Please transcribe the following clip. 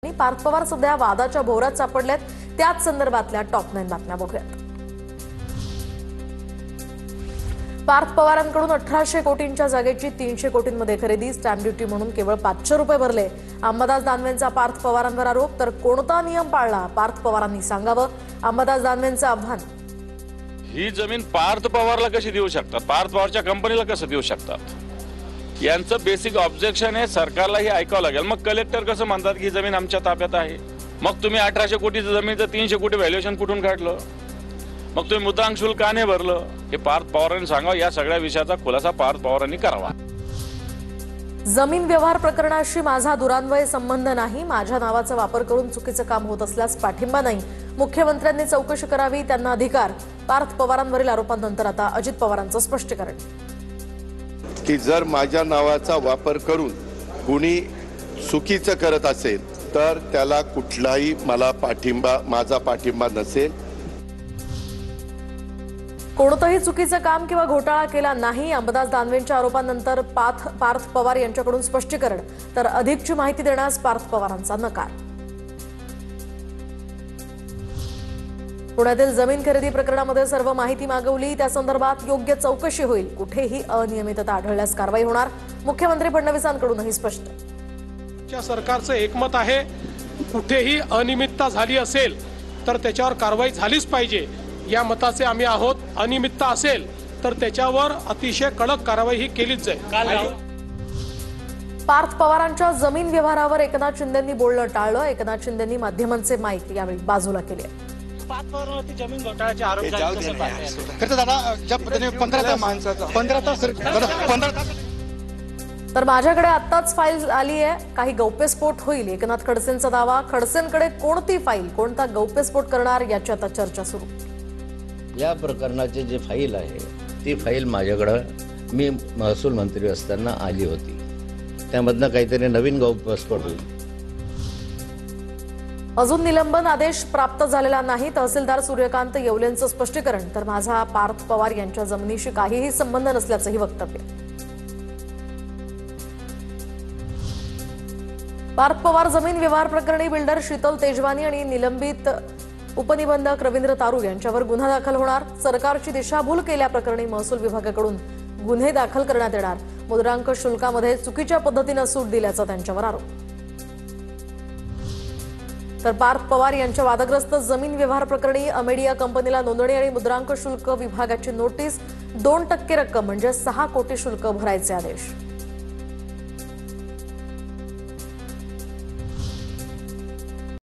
पार्थ पवार सध्या वादाच्या भोवऱ्यात सापडलेत। त्याच संदर्भातल्या टॉप 9 बातम्या बघूयात। पार्थ पवारांकडून 1800 कोटींच्या जागेची 300 कोटींमध्ये खरेदी, स्टॅम्प ड्युटी म्हणून केवळ 500 रुपये भरले। अंबादास दानवेंचा पार्थ पवारांवर आरोप, तर कोणता नियम पाळला पार्थ पवारांनी सांगावं, अंबादास दानवेंचं आव्हान। ही जमीन पार्थ पवारला कशी देऊ शकतात, पार्थ पवारच्या कंपनीला कसं देऊ शकतात, यांचं बेसिक ऑब्जेक्शन आहे। सरकारला हे ऐकावं लागेल। मग कलेक्टर कसं म्हणतात की ही जमीन आमच्या ताब्यात आहे, मग तुम्ही 1800 कोटीची जमीनचं 300 कोटी व्हॅल्युएशन कुठून काढलं, मग तुम्ही मुद्रांक शुल्क का नाही भरलं, हे पार्थ पवारांनी सांगावं। या सगळ्या विषयाचा खुलासा पार्थ पवारांनी करावा। जमीन व्यवहार प्रकरणाशी माझा दुरान्वय संबंध नाही, माझ्या नावाचा वापर करून चुकीचं काम होत असल्यास पाठिंबा नाही। मुख्यमंत्र्यांनी चौकशी करावी, त्यांना अधिकार। पार्थ पवारांवरील आरोपांनंतर आता अजित पवारांचं स्पष्टीकरण की जर माझ्या नावाचा वापर करून कुणी चुकीचं करत असेल तर त्याला कुठलाही माझा पाठिंबा नसेल। कोणतंही चुकीचं काम किंवा घोटाळा केला नाही। अंबादास दानवेंच्या आरोपांनंतर पार्थ पवार यांच्याकडून स्पष्टीकरण, तर अधिकची माहिती देण्यास पार्थ पवारांचा नकार। पुण्यातील जमीन खरेदी प्रकरणामध्ये सर्व माहिती मागवली, त्या संदर्भात योग्य चौकशी होईल। कुठेही अनियमितता आढळल्यास कारवाई होणार। मुख्यमंत्री फडणवीसांकडूनही स्पष्ट। सरकारचं एकमत आहे, कुठेही अनियमितता झाली असेल तर त्याच्यावर कारवाई झालीच पाहिजे, या मताचे आम्ही आहोत। अनियमितता असेल तर त्याच्यावर अतिशय कडक कारवाई ही केलीच जाईल। पार्थ पवारांच्या जमीन व्यवहारावर एकनाथ शिंदेंनी बोलणं टाळलं। एकनाथ शिंदेंनी माध्यमांचे माईक यावेळी बाजूला केले। पार्थ पवारांवरती जमीन घोटाळ्याचे आरोप तर माझ्याकडे आत्ताच फाईल आली आहे, काही गौप्यस्फोट होईल, एकनाथ खडसेंचा दावा। खडसेंकडे कोणती फाईल, कोणता गौप्यस्फोट करणार, याची आता चर्चा सुरू। या प्रकरणाची जी फाईल आहे ती फाईल माझ्याकडे मी महसूल मंत्री असताना आली होती, त्यामधनं काहीतरी नवीन गौप्यस्फोट होईल। अजून निलंबन आदेश प्राप्त झालेला नाही, तहसीलदार सूर्यकांत येवलेंचं स्पष्टीकरण, तर माझा पार्थ पवार यांच्या जमिनीशी काहीही संबंध नसल्याचंही वक्तव्य। पार्थ पवार जमीन व्यवहार प्रकरणी बिल्डर शीतल तेजवानी आणि निलंबित उपनिबंधक रवींद्र तारू यांच्यावर गुन्हा दाखल होणार। सरकारची दिशाभूल केल्याप्रकरणी महसूल विभागाकडून गुन्हे दाखल करण्यात येणार। मुद्रांक शुल्कामध्ये चुकीच्या पद्धतीने सूट दिल्याचा त्यांच्यावर आरोप। तर पार्थ पवार यांच्या वादग्रस्त जमीन व्यवहार प्रकरणी अमेडिया कंपनीला नोंदणी आणि मुद्रांक शुल्क विभागाची नोटीस, 2% रक्कम म्हणजे 6 कोटी शुल्क भरायचे आदेश।